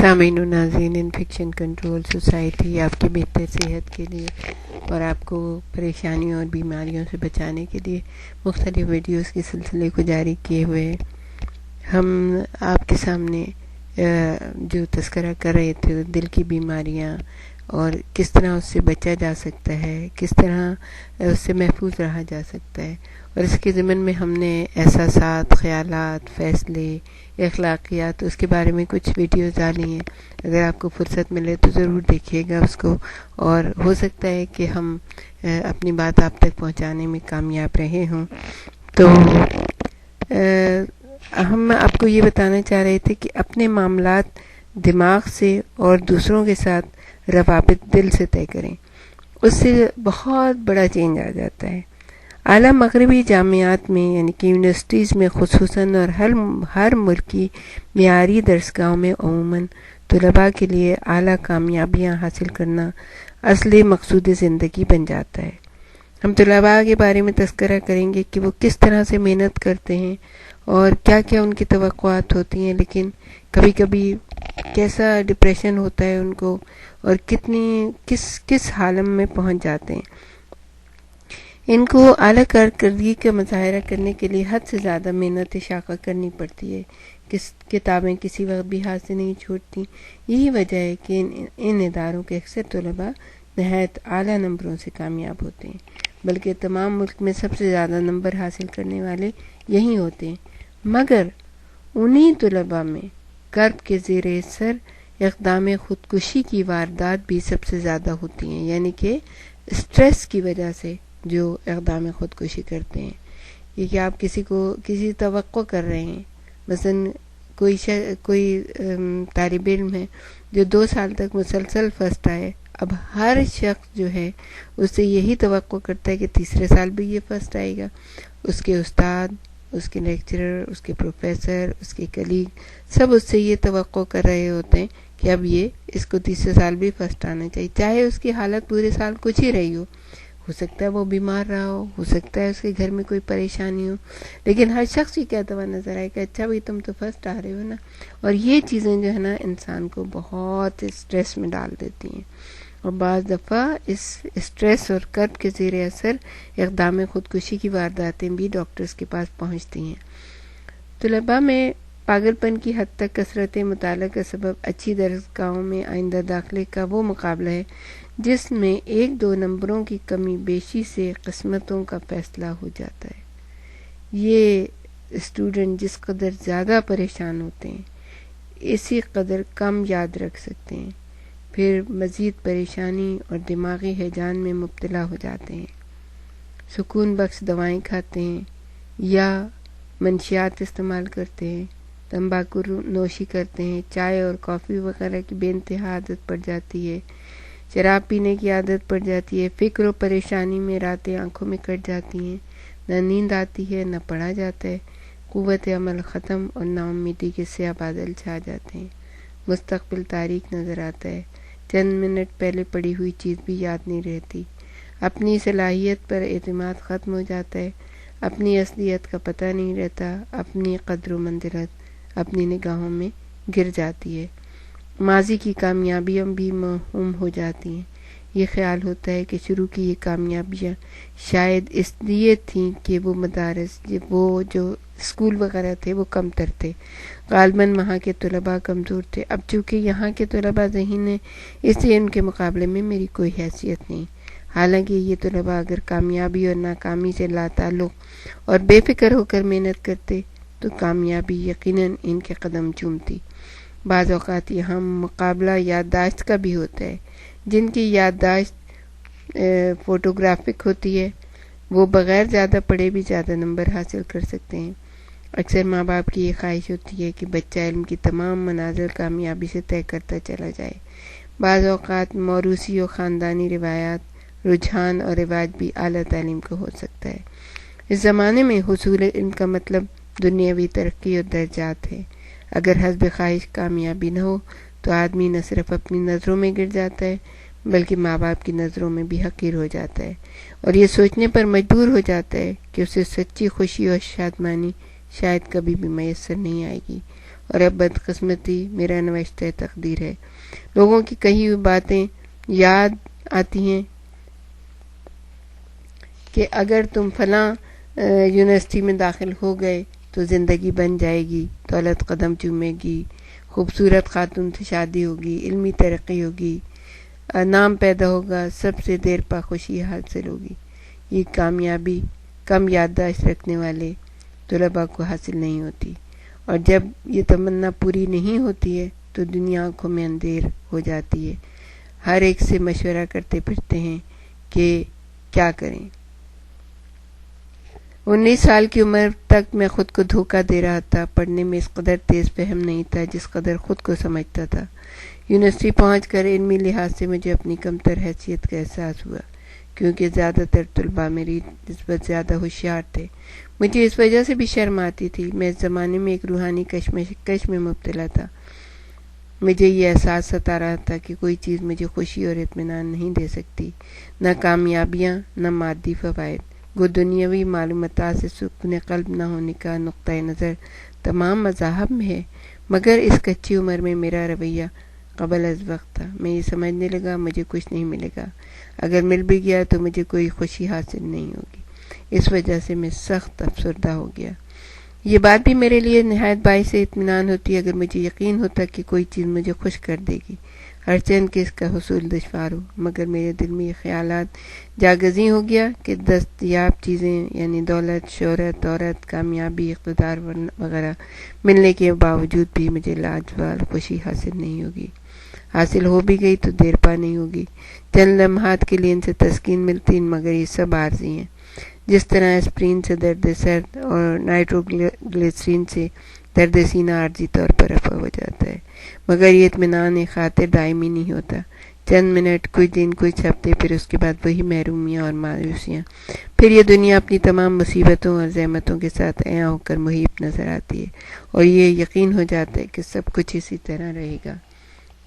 سامعین و ناظرین، انفیکشن کنٹرول سوسائٹی آپ کی بہتر صحت کے لیے اور آپ کو پریشانیوں اور بیماریوں سے بچانے کے لیے مختلف ویڈیوز کے سلسلے کو جاری کیے ہوئے ہم آپ کے سامنے جو تذکرہ کر رہے تھے دل کی بیماریاں اور کس طرح اس سے بچا جا سکتا ہے، کس طرح اس سے محفوظ رہا جا سکتا ہے، اور اس کے ضمن میں ہم نے احساسات، خیالات، فیصلے، اخلاقیات اس کے بارے میں کچھ ویڈیوز ڈالی ہیں۔ اگر آپ کو فرصت ملے تو ضرور دیکھیے گا اس کو، اور ہو سکتا ہے کہ ہم اپنی بات آپ تک پہنچانے میں کامیاب رہے ہوں۔ تو ہم آپ کو یہ بتانا چاہ رہے تھے کہ اپنے معاملات دماغ سے اور دوسروں کے ساتھ روابط دل سے طے کریں، اس سے بہت بڑا چینج آ جاتا ہے۔ اعلیٰ مغربی جامعات میں یعنی کہ یونیورسٹیز میں خصوصاً اور ہر ملکی معیاری درسگاہوں میں عموماً طلباء کے لیے اعلیٰ کامیابیاں حاصل کرنا اصل مقصود زندگی بن جاتا ہے۔ ہم طلباء کے بارے میں تذکرہ کریں گے کہ وہ کس طرح سے محنت کرتے ہیں اور کیا کیا ان کی توقعات ہوتی ہیں، لیکن کبھی کبھی کیسا ڈپریشن ہوتا ہے ان کو، اور کس حالم میں پہنچ جاتے ہیں۔ ان کو اعلیٰ کارکردگی کا مظاہرہ کرنے کے لیے حد سے زیادہ محنت شاقہ کرنی پڑتی ہے۔ کتابیں کسی وقت بھی ہاتھ سے نہیں چھوٹتی۔ یہی وجہ ہے کہ ان اداروں کے اکثر طلباء نہایت اعلیٰ نمبروں سے کامیاب ہوتے ہیں، بلکہ تمام ملک میں سب سے زیادہ نمبر حاصل کرنے والے یہی ہوتے ہیں۔ مگر انہی طلباء میں کرب کے زیر اثر اقدام خودکشی کی واردات بھی سب سے زیادہ ہوتی ہیں، یعنی کہ اسٹریس کی وجہ سے جو اقدام خودکشی کرتے ہیں۔ یہ کہ آپ کسی توقع کر رہے ہیں، مثلا کوئی طالب علم ہے جو 2 سال تک مسلسل فرسٹ آئے، اب ہر شخص جو ہے اس سے یہی توقع کرتا ہے کہ تیسرے سال بھی یہ فرسٹ آئے گا۔ اس کے استاد، اس کے لیکچرر، اس کے پروفیسر، اس کے کلیگ سب اس سے یہ توقع کر رہے ہوتے ہیں کہ اب اس کو تیسرے سال بھی فرسٹ آنا چاہیے، چاہے اس کی حالت پورے سال کچھ ہی رہی ہو سکتا ہے وہ بیمار رہا ہو سکتا ہے اس کے گھر میں کوئی پریشانی ہو، لیکن ہر شخص یہ کہتا ہوا نظر آئے کہ اچھا بھائی تم تو فرسٹ آ رہے ہو نا۔ اور یہ چیزیں جو ہے نا انسان کو بہت اسٹریس میں ڈال دیتی ہیں، اور بعض دفعہ اس اسٹریس اور کرب کے زیر اثر اقدام خودکشی کی وارداتیں بھی ڈاکٹرز کے پاس پہنچتی ہیں۔ طلباء میں پاگل پن کی حد تک کثرت مطالعہ کا سبب اچھی درسگاہوں میں آئندہ داخلے کا وہ مقابلہ ہے جس میں 1-2 نمبروں کی کمی بیشی سے قسمتوں کا فیصلہ ہو جاتا ہے۔ یہ اسٹوڈنٹ جس قدر زیادہ پریشان ہوتے ہیں اسی قدر کم یاد رکھ سکتے ہیں، پھر مزید پریشانی اور دماغی ہیجان میں مبتلا ہو جاتے ہیں، سکون بخش دوائیں کھاتے ہیں یا منشیات استعمال کرتے ہیں، تمباکو نوشی کرتے ہیں، چائے اور کافی وغیرہ کی بے انتہا عادت پڑ جاتی ہے، شراب پینے کی عادت پڑ جاتی ہے، فکر و پریشانی میں راتیں آنکھوں میں کٹ جاتی ہیں، نہ نیند آتی ہے نہ پڑھا جاتا ہے، قوت عمل ختم اور نا امیدی کے سیاہ بادل چھا جاتے ہیں، مستقبل تاریک نظر آتا ہے، چند منٹ پہلے پڑھی ہوئی چیز بھی یاد نہیں رہتی، اپنی صلاحیت پر اعتماد ختم ہو جاتا ہے، اپنی اصلیت کا پتہ نہیں رہتا، اپنی قدر و منزلت اپنی نگاہوں میں گر جاتی ہے، ماضی کی کامیابیاں بھی موہوم ہو جاتی ہیں۔ یہ خیال ہوتا ہے کہ شروع کی یہ کامیابیاں شاید اس لیے تھیں کہ وہ مدارس، وہ جو اسکول وغیرہ تھے وہ کم تر تھے، غالباً وہاں کے طلباء کمزور تھے، اب چونکہ یہاں کے طلباء ذہین ہیں اس لیے ان کے مقابلے میں میری کوئی حیثیت نہیں۔ حالانکہ یہ طلباء اگر کامیابی اور ناکامی سے لا تعلق اور بے فکر ہو کر محنت کرتے تو کامیابی یقیناً ان کے قدم چومتی۔ بعض اوقات یہاں مقابلہ یادداشت کا بھی ہوتا ہے، جن کی یادداشت فوٹوگرافک ہوتی ہے وہ بغیر زیادہ پڑھے بھی زیادہ نمبر حاصل کر سکتے ہیں۔ اکثر ماں باپ کی یہ خواہش ہوتی ہے کہ بچہ علم کی تمام منازل کامیابی سے طے کرتا چلا جائے۔ بعض اوقات موروثی و خاندانی روایات، رجحان اور رواج بھی اعلیٰ تعلیم کا ہو سکتا ہے۔ اس زمانے میں حصول علم کا مطلب دنیاوی ترقی اور درجات ہے۔ اگر حسب خواہش کامیابی نہ ہو تو آدمی نہ صرف اپنی نظروں میں گر جاتا ہے بلکہ ماں باپ کی نظروں میں بھی حقیر ہو جاتا ہے، اور یہ سوچنے پر مجبور ہو جاتا ہے کہ اسے سچی خوشی اور شادمانی شاید کبھی بھی میسر نہیں آئے گی، اور اب بدقسمتی میرا نوشتہ تقدیر ہے۔ لوگوں کی کہی ہوئی باتیں یاد آتی ہیں کہ اگر تم فلاں یونیورسٹی میں داخل ہو گئے تو زندگی بن جائے گی، دولت قدم چومے گی، خوبصورت خاتون سے شادی ہوگی، علمی ترقی ہوگی، نام پیدا ہوگا، سب سے دیر پا خوشی حاصل ہوگی۔ یہ کامیابی کم یادداشت رکھنے والے طلباء کو حاصل نہیں ہوتی، اور جب یہ تمنا پوری نہیں ہوتی ہے تو دنیا آنکھوں میں اندھیر ہو جاتی ہے۔ ہر ایک سے مشورہ کرتے پھرتے ہیں کہ کیا کریں۔ 19 سال کی عمر تک میں خود کو دھوکہ دے رہا تھا، پڑھنے میں اس قدر تیز فہم نہیں تھا جس قدر خود کو سمجھتا تھا۔ یونیورسٹی پہنچ کر علمی لحاظ سے مجھے اپنی کمتر حیثیت کا احساس ہوا، کیونکہ زیادہ تر طلباء میری نسبت زیادہ ہوشیار تھے۔ مجھے اس وجہ سے بھی شرم آتی تھی، میں اس زمانے میں ایک روحانی کشمکش میں مبتلا تھا۔ مجھے یہ احساس ستا رہا تھا کہ کوئی چیز مجھے خوشی اور اطمینان نہیں دے سکتی، نہ کامیابیاں، نہ مادی فوائد۔ وہ دنیاوی معلومات سے سکون قلب نہ ہونے کا نقطہ نظر تمام مذاہب میں ہے، مگر اس کچی عمر میں میرا رویہ قبل از وقت تھا۔ میں یہ سمجھنے لگا مجھے کچھ نہیں ملے گا، اگر مل بھی گیا تو مجھے کوئی خوشی حاصل نہیں ہوگی۔ اس وجہ سے میں سخت افسردہ ہو گیا۔ یہ بات بھی میرے لیے نہایت باعث اطمینان ہوتی اگر مجھے یقین ہوتا کہ کوئی چیز مجھے خوش کر دے گی، ہرچند کہ اس کا حصول دشوار ہو۔ مگر میرے دل میں یہ خیالات جاگزیں ہو گیا کہ دستیاب چیزیں یعنی دولت، شہرت، عورت، کامیابی، اقتدار وغیرہ ملنے کے باوجود بھی مجھے لاجواب خوشی حاصل نہیں ہوگی۔ حاصل ہو بھی گئی تو دیر پا نہیں ہوگی۔ چند لمحات کے لیے ان سے تسکین ملتی، مگر یہ سب عارضی ہیں۔ جس طرح اسپرین سے درد سر اور نائٹروگلیسرین سے درد سینہ عارضی طور پر رفع ہو جاتا ہے، مگر یہ اطمینان خاطر دائمی نہیں ہوتا۔ چند منٹ، کچھ دن، کچھ ہفتے، پھر اس کے بعد وہی محرومیاں اور مایوسیاں، پھر یہ دنیا اپنی تمام مصیبتوں اور زحمتوں کے ساتھ عیاں ہو کر محیط نظر آتی ہے، اور یہ یقین ہو جاتا ہے کہ سب کچھ اسی طرح رہے گا۔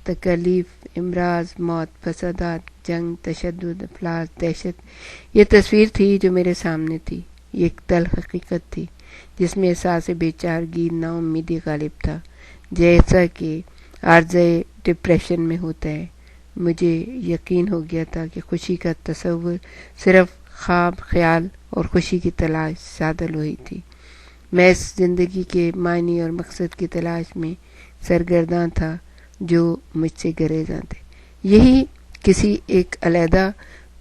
تکالیف، امراض، موت، فسادات، جنگ، تشدد، افلاس، دہشت، یہ تصویر تھی جو میرے سامنے تھی۔ یہ ایک تلخ حقیقت تھی جس میں احساس بے چارگی، نا امیدی غالب تھا، جیسا کہ عارضۂ ڈپریشن میں ہوتا ہے۔ مجھے یقین ہو گیا تھا کہ خوشی کا تصور صرف خواب، خیال اور خوشی کی تلاش سادہ لوہی تھی۔ میں اس زندگی کے معنی اور مقصد کی تلاش میں سرگرداں تھا جو مجھ سے گریزاں تھے۔ یہی کسی ایک علیحدہ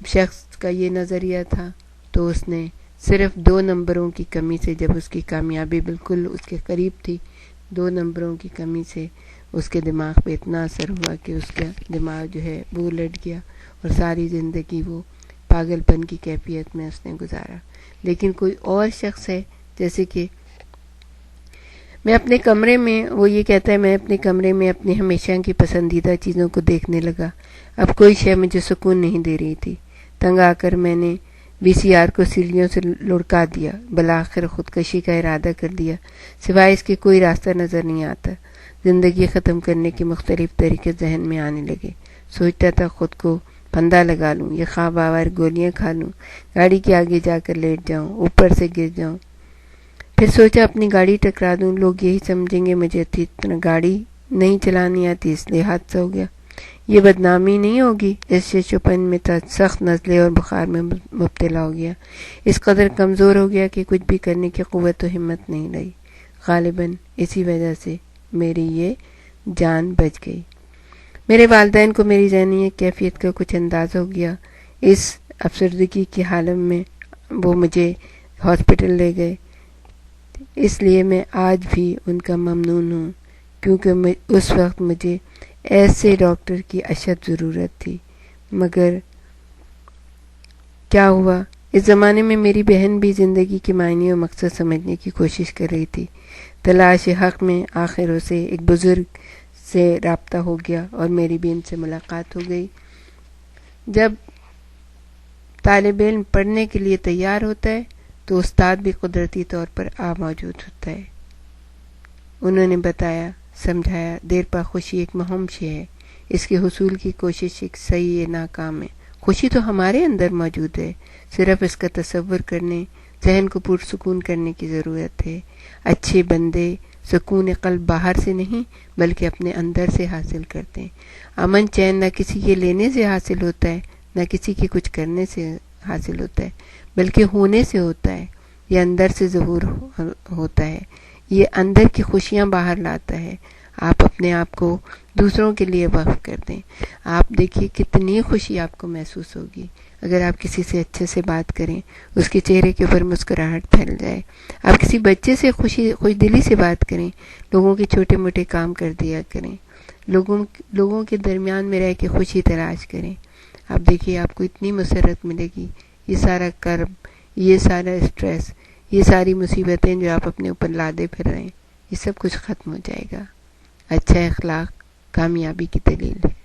شخص کا یہ نظریہ تھا تو اس نے صرف 2 نمبروں کی کمی سے، جب اس کی کامیابی بالکل اس کے قریب تھی، 2 نمبروں کی کمی سے اس کے دماغ پہ اتنا اثر ہوا کہ اس کا دماغ جو ہے وہ الٹ گیا، اور ساری زندگی وہ پاگل پن کی کیفیت میں اس نے گزارا۔ لیکن کوئی اور شخص ہے، جیسے کہ میں اپنے کمرے میں، وہ یہ کہتا ہے، میں اپنے کمرے میں اپنی ہمیشہ کی پسندیدہ چیزوں کو دیکھنے لگا۔ اب کوئی شے مجھے سکون نہیں دے رہی تھی۔ تنگ آ کر میں نے VCR کو سیڑھیوں سے لڑکا دیا، بالآخر خودکشی کا ارادہ کر دیا، سوائے اس کے کوئی راستہ نظر نہیں آتا۔ زندگی ختم کرنے کے مختلف طریقے ذہن میں آنے لگے۔ سوچتا تھا خود کو پھندا لگا لوں، یہ خواب آور گولیاں کھا لوں، گاڑی کے آگے جا کر لیٹ جاؤں، اوپر سے گر جاؤں۔ پھر سوچا اپنی گاڑی ٹکرا دوں، لوگ یہی سمجھیں گے مجھے اتنا گاڑی نہیں چلانی آتی، اس لیے حادثہ ہو گیا۔ یہ بدنامی نہیں ہوگی؟ اس سے چپن میں تھا، سخت نزلے اور بخار میں مبتلا ہو گیا، اس قدر کمزور ہو گیا کہ کچھ بھی کرنے کی قوت و ہمت نہیں رہی۔ غالباً اسی وجہ سے میری یہ جان بچ گئی۔ میرے والدین کو میری ذہنی کیفیت کا کچھ اندازہ ہو گیا۔ اس افسردگی کی حالت میں وہ مجھے ہاسپٹل لے گئے۔ اس لیے میں آج بھی ان کا ممنون ہوں، کیونکہ اس وقت مجھے ایسے ڈاکٹر کی اشد ضرورت تھی۔ مگر کیا ہوا، اس زمانے میں میری بہن بھی زندگی کے معنی اور مقصد سمجھنے کی کوشش کر رہی تھی۔ تلاش حق میں آخر اسے ایک بزرگ سے رابطہ ہو گیا اور میری بھی ان سے ملاقات ہو گئی۔ جب طالب علم پڑھنے کے لیے تیار ہوتا ہے تو استاد بھی قدرتی طور پر موجود ہوتا ہے۔ انہوں نے بتایا، سمجھایا، دیر پا خوشی ایک مہم شے ہے، اس کے حصول کی کوشش ایک صحیح ناکام ہے۔ خوشی تو ہمارے اندر موجود ہے، صرف اس کا تصور کرنے، ذہن کو پرسکون کرنے کی ضرورت ہے۔ اچھے بندے سکون قلب باہر سے نہیں بلکہ اپنے اندر سے حاصل کرتے ہیں۔ امن چین نہ کسی کے لینے سے حاصل ہوتا ہے، نہ کسی کے کچھ کرنے سے حاصل ہوتا ہے، بلکہ ہونے سے ہوتا ہے۔ یہ اندر سے ظہور ہوتا ہے، یہ اندر کی خوشیاں باہر لاتا ہے۔ آپ اپنے آپ کو دوسروں کے لیے وقف کر دیں، آپ دیکھیے کتنی خوشی آپ کو محسوس ہوگی۔ اگر آپ کسی سے اچھے سے بات کریں، اس کے چہرے کے اوپر مسکراہٹ پھیل جائے، آپ کسی بچے سے خوش دلی سے بات کریں، لوگوں کے چھوٹے موٹے کام کر دیا کریں، لوگوں کے درمیان میں رہ کے خوشی تلاش کریں، آپ دیکھیے آپ کو اتنی مسرت ملے گی۔ یہ سارا کرب، یہ سارا اسٹریس، یہ ساری مصیبتیں جو آپ اپنے اوپر لادے پھر رہے ہیں، یہ سب کچھ ختم ہو جائے گا۔ اچھا اخلاق کامیابی کی دلیل ہے۔